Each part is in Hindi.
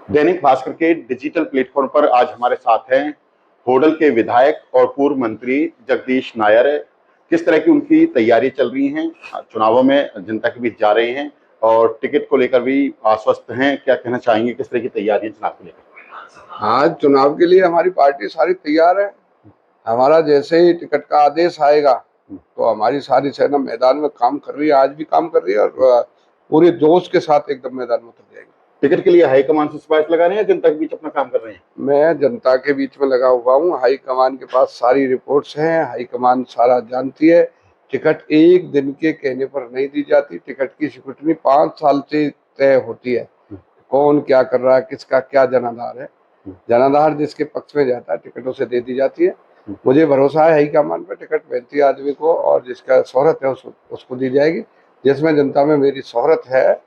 दैनिक भास्कर के डिजिटल प्लेटफॉर्म पर आज हमारे साथ हैं होडल के विधायक और पूर्व मंत्री जगदीश नायर। किस तरह की उनकी तैयारी चल रही हैं, चुनावों में जनता के बीच जा रहे हैं और टिकट को लेकर भी आश्वस्त हैं, क्या कहना चाहेंगे, किस तरह की तैयारी है चुनाव को लेकर? हाँ, चुनाव के लिए हमारी पार्टी सारी तैयार है। हमारा जैसे ही टिकट का आदेश आएगा तो हमारी सारी सेना मैदान में काम कर रही है, आज भी काम कर रही है और पूरे जोश के साथ एकदम मैदान में उतर जाएगी। टिकट के लिए हाईकमान से सिफारिश लगा रहे हैं, जनता के बीच अपना काम कर रहे हैं? मैं जनता के बीच में लगा हुआ हूँ। हाईकमान के पास सारी रिपोर्ट्स हैं, हाईकमान सारा जानती है। टिकट एक दिन के कहने पर नहीं दी जाती। टिकट की स्क्रूटनी 5 साल से तय होती है। कौन क्या कर रहा है, किसका क्या जनाधार है। जनाधार जिसके पक्ष में जाता है टिकट उसे दे दी जाती है। मुझे भरोसा है हाईकमान पर टिकट मेहनती आदमी को और जिसका शोहरत है उसको दी जाएगी। जिसमें जनता में मेरी शोहरत है,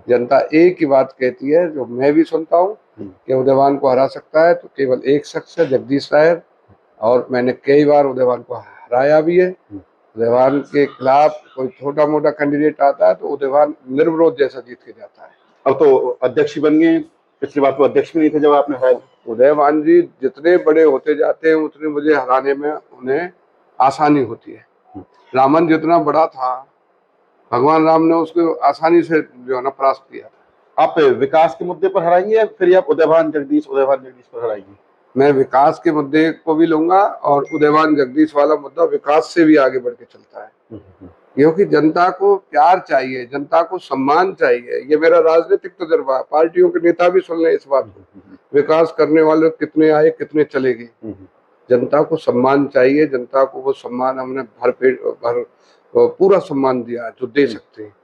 जनता एक ही बात कहती है जो मैं भी सुनता हूँ कि उदयवान को हरा सकता है तो केवल एक शख्स है, जगदीश नायर। और मैंने कई बार उदयवान को हराया भी है। उदयवान के खिलाफ कोई छोटा मोटा कैंडिडेट आता है तो उदयवान निर्विरोध जैसा जीत के जाता है। अब तो अध्यक्ष ही बन गए, पिछली बार तो अध्यक्ष भी नहीं थे जब आपने हराया। उदयवान जी जितने बड़े होते जाते हैं उतने मुझे हराने में उन्हें आसानी होती है। रामन जितना बड़ा था, भगवान राम ने उसको आसानी से जो है ना परास्त किया। आप विकास के मुद्दे पर हराएंगे या फिर आप उदयवान जगदीश पर हराएंगे? मैं विकास के मुद्दे को भी लूंगा और उदयवान जगदीश वाला मुद्दा विकास से भी आगे बढ़ के चलता है। क्योंकि जनता को प्यार चाहिए, जनता को सम्मान चाहिए। ये मेरा राजनीतिक तजुर्बा है। पार्टियों के नेता भी सुन लें इस बात को। विकास करने वाले कितने आए कितने चले गए। जनता को सम्मान चाहिए। जनता को वो सम्मान हमने भर पूरा सम्मान दिया जो दे सकते हैं।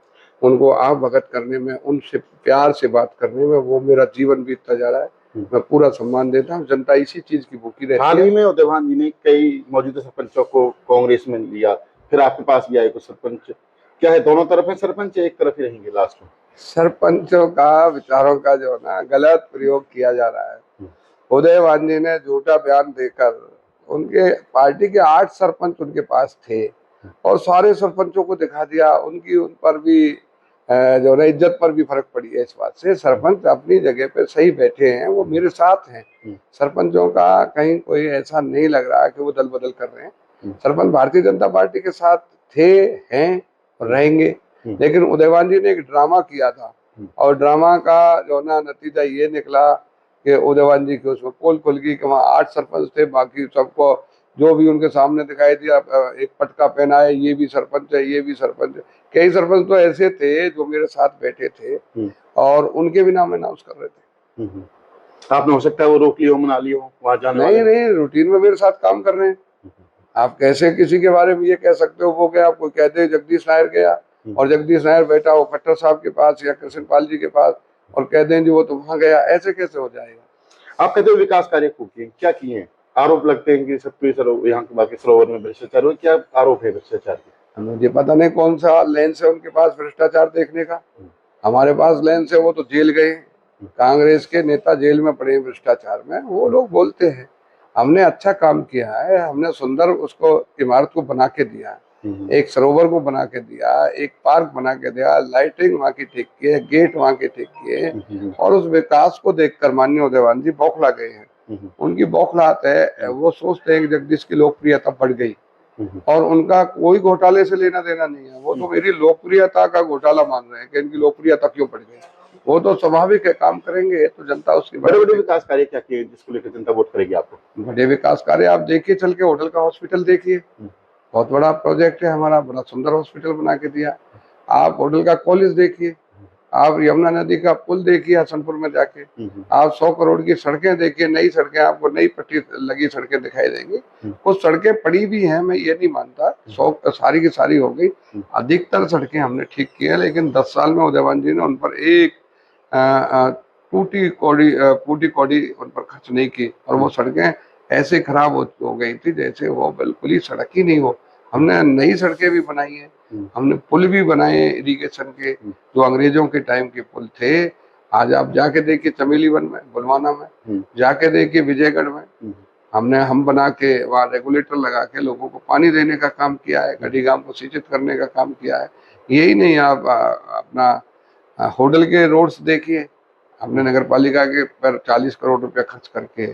उनको आप भगत करने में, उनसे प्यार से बात करने में वो मेरा जीवन बीतता जा रहा है। मैं पूरा सम्मान देता हूँ। जनता इसी चीज की भूखी रहती है। हाल ही में उदयवान जी ने कई मौजूदा सरपंचों को कांग्रेस में लिया, फिर आपके पास भी आए कुछ सरपंच। क्या है, दोनों तरफ है सरपंच, एक तरफ ही रहेंगे लास्ट में? सरपंचों का विचारों का जो ना गलत प्रयोग किया जा रहा है। उदयवान जी ने झूठा बयान देकर, उनके पार्टी के 8 सरपंच उनके पास थे और सारे सरपंचों को दिखा दिया। उनकी उन पर भी जो ना इज्जत पर भी फर्क पड़ी है। इस बात से सरपंच अपनी जगह पे सही बैठे हैं, वो मेरे साथ हैं। सरपंचों का कहीं कोई ऐसा नहीं लग रहा है कि वो दल बदल कर रहे हैं। सरपंच भारतीय जनता पार्टी के साथ थे, हैं और रहेंगे। लेकिन उदयवान जी ने एक ड्रामा किया था और ड्रामा का जो ना नतीजा ये निकला कि उदयवान जी के उसमें पोल खुल गई कि वहाँ 8 सरपंच थे, बाकी सबको जो भी उनके सामने दिखाई दिया एक पटका पहना है, ये भी सरपंच है, ये भी सरपंच है। कई सरपंच तो ऐसे थे जो मेरे साथ बैठे थे और उनके भी नाम अनाउंस कर रहे थे। आपने हो सकता है वो रोक लियो, मना लियो वहां जाने? नहीं, रूटीन में मेरे साथ काम कर रहे हैं। आप कैसे किसी के बारे में ये कह सकते हो? वो क्या आपको कहते हैं जगदीश नायर गया और जगदीश नायर बैठा हो खट्टर साहब के पास या कृष्ण पाल जी के पास और कह दें जी वो तो वहां गया, ऐसे कैसे हो जाएगा? आप कहते हो विकास कार्य खूब किए, क्या किए हैं? आरोप लगते हैं कि सतपुरी सरोवर, यहाँ के बाकी सरोवर में भ्रष्टाचार हुआ, क्या आरोप है भ्रष्टाचार के? मुझे पता नहीं कौन सा लेंस है उनके पास भ्रष्टाचार देखने का। हमारे पास लेंस है, वो तो जेल गए। कांग्रेस के नेता जेल में पड़े भ्रष्टाचार में, वो लोग बोलते हैं। हमने अच्छा काम किया है, हमने सुंदर उसको इमारत को बना के दिया, एक सरोवर को बना के दिया, एक पार्क बना के दिया, लाइटिंग वहाँ की ठीक की है, गेट वहाँ के ठीक किए और उस विकास को देखकर माननीय उदयवान जी बौखला गए हैं। उनकी बौखलाहट है, वो सोचते हैं कि जगदीश की लोकप्रियता बढ़ गई और उनका कोई घोटाले से लेना देना नहीं है। वो तो मेरी लोकप्रियता का घोटाला मान रहे हैं कि इनकी लोकप्रियता क्यों बढ़ गई। वो तो स्वाभाविक है, काम करेंगे तो जनता उसकी। बड़े बड़े विकास कार्य क्या किए जिसको लेकर जनता वोट करेगी आपको? बड़े विकास कार्य आप देखिए, चल के होटल का हॉस्पिटल देखिए, बहुत बड़ा प्रोजेक्ट है हमारा, बड़ा सुंदर हॉस्पिटल बना के दिया। आप होटल का कॉलेज देखिए, आप यमुना नदी का पुल देखिए हसनपुर में जाके, आप 100 करोड़ की सड़कें देखिए, नई सड़कें, आपको नई पट्टी लगी सड़कें दिखाई देंगी। कुछ सड़कें पड़ी भी हैं, मैं ये नहीं मानता 100 सारी की सारी हो गई। अधिकतर सड़कें हमने ठीक की है, लेकिन 10 साल में उदयवान जी ने उन पर एक टूटी कौड़ी उन पर खर्च नहीं की और वो सड़कें ऐसे खराब हो गई थी जैसे वो बिल्कुल ही सड़क ही नहीं हो। हमने नई सड़कें भी बनाई हैं, हमने पुल भी बनाए इरिगेशन के, जो अंग्रेजों के टाइम के पुल थे। आज आप जाके देखिए चमेली वन में, बुलवाना में, जाके देखिए विजयगढ़ में, हम बना के वहाँ रेगुलेटर लगा के लोगों को पानी देने का काम किया है, गढ़ी गांव को सिंचित करने का काम किया है। यही नहीं, आप अपना होटल के रोड्स देखिए, हमने नगर पालिका के पर 40 करोड़ रुपया खर्च करके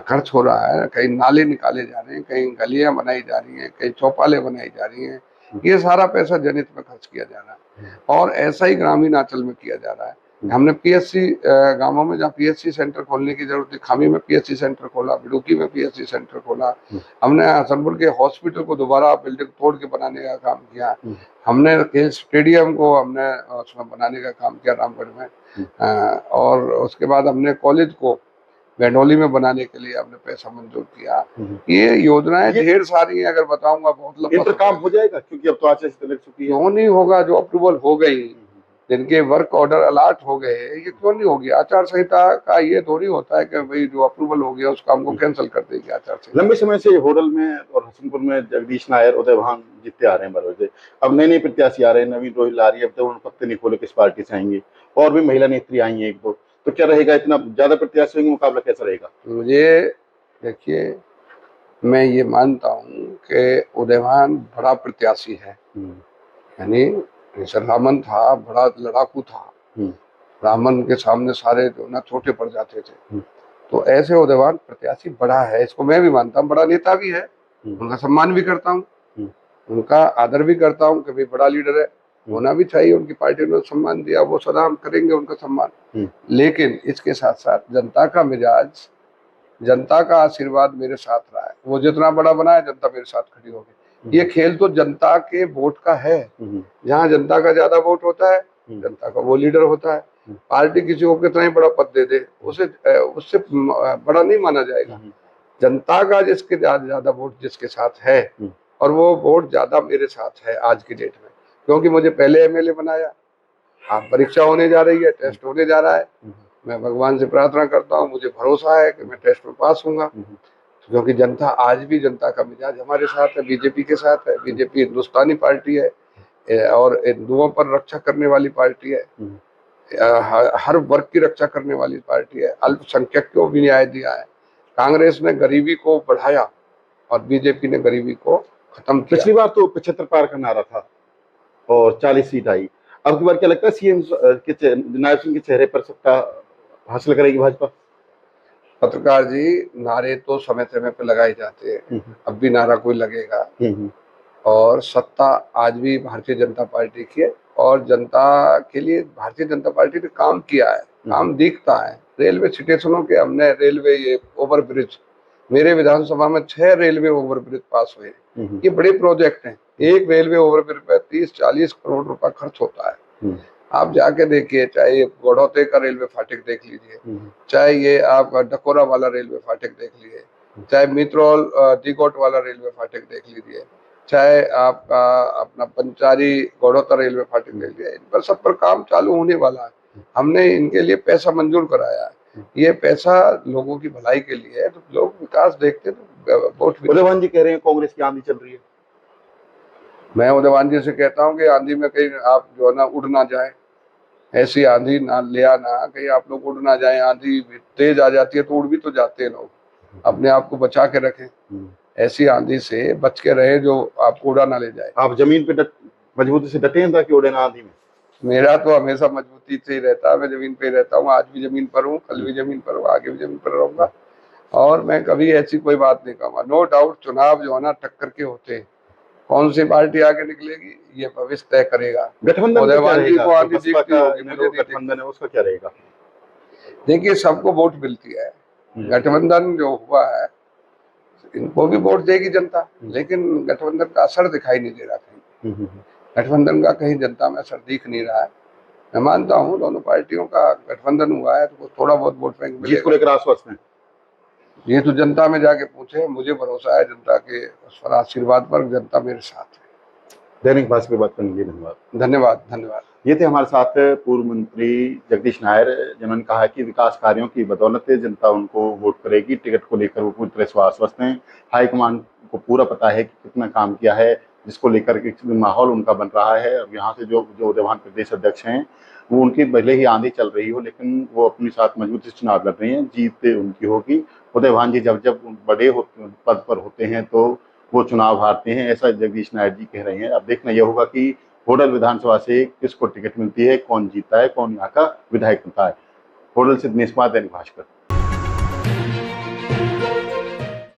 खर्च हो रहा है, कहीं नाले निकाले जा रहे हैं, कहीं गलियां बनाई जा रही हैं, कहीं चौपालें बनाई जा रही हैं, ये सारा पैसा जनहित में खर्च किया जा रहा है। और ऐसा ही ग्रामीण अंचल में किया जा रहा है। हमने पीएचसी गांवों में जहाँ पीएचसी सेंटर खोलने की जरूरत थी, खामी में पीएचसी सेंटर खोला, बिडुकी में पीएचसी सेंटर खोला। हमने हसनपुर के हॉस्पिटल को दोबारा बिल्डिंग तोड़ के बनाने का काम किया। हमने खेल स्टेडियम को हमने उसमें बनाने का काम किया रामगढ़ में। और उसके बाद हमने कॉलेज को बैडोली में बनाने के लिए हमने पैसा मंजूर किया। ये योजनाएं ढेर सारी हैं, अगर बताऊंगा बहुत लंबा काम हो जाएगा, क्योंकि अब तो आचार संहिता लग चुकी है। क्यों नहीं होगा? जो अप्रूवल हो गई, जिनके वर्क ऑर्डर अलॉट हो गए, ये क्यों नहीं होगी? आचार संहिता का ये थोड़ी होता है कि भाई जो अप्रूवल हो गया उसका हमको कैंसिल कर देगी आचार संहिता। लंबे समय से होडल में और हसनपुर में जगदीश नायर, उदयभान जीतते आ रहे हैं बरोबर। अब नए नए प्रत्याशी आ रहे हैं, नवीन रोहिल आ रही है, अब तो उन्होंने पत्ते नहीं खोले किस पार्टी से आएंगे, और भी महिला नेत्री आई है एक दो, तो क्या रहेगा? इतना ज्यादा प्रत्याशी होंगे, मुकाबला कैसा रहेगा? मुझे देखिए, मैं ये मानता हूँ कि उदयभान बड़ा प्रत्याशी है। यानी रामन था, बड़ा लड़ाकू था। रामन के सामने सारे जो ना छोटे पड़ जाते थे। तो ऐसे उदयभान प्रत्याशी बड़ा है, इसको मैं भी मानता हूँ। बड़ा नेता भी है, उनका सम्मान भी करता हूँ, उनका आदर भी करता हूँ कि भाई बड़ा लीडर है, होना भी चाहिए। उनकी पार्टी ने सम्मान दिया, वो सदा हम करेंगे उनका सम्मान। लेकिन इसके साथ साथ जनता का मिजाज, जनता का आशीर्वाद मेरे साथ रहा है। वो जितना बड़ा बना है, जनता मेरे साथ खड़ी होगी। ये खेल तो जनता के वोट का है। जहाँ जनता का ज्यादा वोट होता है, जनता का वो लीडर होता है। पार्टी किसी को कितना ही बड़ा पद दे दे, उससे बड़ा नहीं माना जाएगा। जनता का जिसके ज्यादा वोट जिसके साथ है, और वो वोट ज्यादा मेरे साथ है आज की डेट में, क्योंकि मुझे पहले एमएलए बनाया। आप परीक्षा होने जा रही है, टेस्ट होने जा रहा है। मैं भगवान से प्रार्थना करता हूँ, मुझे भरोसा है कि मैं टेस्ट में पास होऊंगा, क्योंकि जनता आज भी, जनता का मिजाज हमारे साथ है, बीजेपी के साथ है। बीजेपी हिंदुस्तानी पार्टी है और हिंदुओं पर रक्षा करने वाली पार्टी है, हर वर्ग की रक्षा करने वाली पार्टी है। अल्पसंख्यक को भी न्याय दिया है। कांग्रेस ने गरीबी को बढ़ाया और बीजेपी ने गरीबी को खत्म किया। पिछली बार तो 75 पार का नारा था और 40 सीट आई। अब की बार क्या लगता है, सीएम के नायब सिंह के चेहरे पर सत्ता हासिल करेगी भाजपा? पत्रकार जी, नारे तो समय समय पे लगाए जाते हैं, अब भी नारा कोई लगेगा। और सत्ता आज भी भारतीय जनता पार्टी की है, और जनता के लिए भारतीय जनता पार्टी ने काम किया है, काम दिखता है। रेलवे स्टेशनों के हमने रेलवे, ये ओवर ब्रिज, मेरे विधानसभा में 6 रेलवे ओवर ब्रिज पास हुए। ये बड़े प्रोजेक्ट हैं। एक रेलवे ओवर ब्रिज पे 30-40 करोड़ रुपया खर्च होता है। आप जाके देखिए, चाहे गौड़ौते का रेलवे फाटक देख लीजिए, चाहे ये आपका डकोरा वाला रेलवे फाटक देख लीजिए, चाहे मित्रोल दिगोट वाला रेलवे फाटक देख लीजिए, चाहे आपका अपना पंचारी गौड़ौता रेलवे फाटक देख लीजिए। इन पर सब पर काम चालू होने वाला है। हमने इनके लिए पैसा मंजूर कराया है। ये पैसा लोगों की भलाई के लिए है। तो लोग विकास देखते तो वोट। उदयभान जी कह रहे हैं कांग्रेस की आंधी चल रही है। मैं उदयभान जी से कहता हूँ कि आंधी में कहीं आप जो है ना उड़ ना जाए, ऐसी आंधी ना ले आना कहीं आप लोग उड़ ना जाए। आंधी तेज आ जाती है तो उड़ भी तो जाते हैं लोग, अपने आप को बचा के रखें। ऐसी आंधी से बच के रहे जो आपको उड़ा ना ले जाए। आप जमीन पे मजबूती से डटे हैं ताकि उड़े ना आंधी में? मेरा तो हमेशा मजबूती से ही रहता है, मैं जमीन पे ही रहता हूँ। आज भी जमीन पर हूँ, कल भी जमीन पर हूँ, आगे भी जमीन पर रहूंगा, और मैं कभी ऐसी कोई बात नहीं कहूँगा। नो डाउट चुनाव जो है ना टक्कर के होते हैं, कौन सी पार्टी आगे निकलेगी ये भविष्य तय करेगा। गठबंधन उदयभान जी को आंधी दिखती होगी, मुझे गठबंधन है उसका क्या रहेगा? देखिए, सबको वोट मिलती है। गठबंधन जो हुआ है, इनको भी वोट देगी जनता, लेकिन गठबंधन का असर दिखाई नहीं दे रहा कहीं। गठबंधन का कहीं जनता में असर दिख नहीं रहा है। मैं मानता हूँ दोनों पार्टियों का गठबंधन हुआ है तो थोड़ा बहुत वोट बैंक मिलेगा। जीत को लेकर आश्वस्त हैं? ये तो जनता में जाके पूछे, मुझे भरोसा है जनता के आशीर्वाद पर, जनता मेरे साथ है। दैनिक भास्कर की बात करने के लिए धन्यवाद। धन्यवाद धन्यवाद। ये थे हमारे साथ पूर्व मंत्री जगदीश नायर, जिन्होंने कहा कि विकास कार्यों की बदौलत जनता उनको वोट करेगी। टिकट को लेकर वो पूरी तरह से आश्वस्त हैं। हाईकमान को पूरा पता है कि कितना काम किया है, जिसको लेकर के माहौल उनका बन रहा है। अब यहाँ से जो उदयभान प्रदेश अध्यक्ष हैं, वो उनकी भले ही आंधी चल रही हो, लेकिन वो अपने साथ मजबूती से चुनाव लड़ रहे हैं। जीत उनकी होगी। उदयभान जी जब बड़े पद पर होते हैं तो वो चुनाव हारते हैं, ऐसा जगदीश नायर जी कह रहे हैं। अब देखना यह होगा कि होडल विधानसभा से किसको टिकट मिलती है, कौन जीतता है, कौन यहाँ का विधायक बनता है। होडल से दिनेश कुमार, दैनिक भास्कर।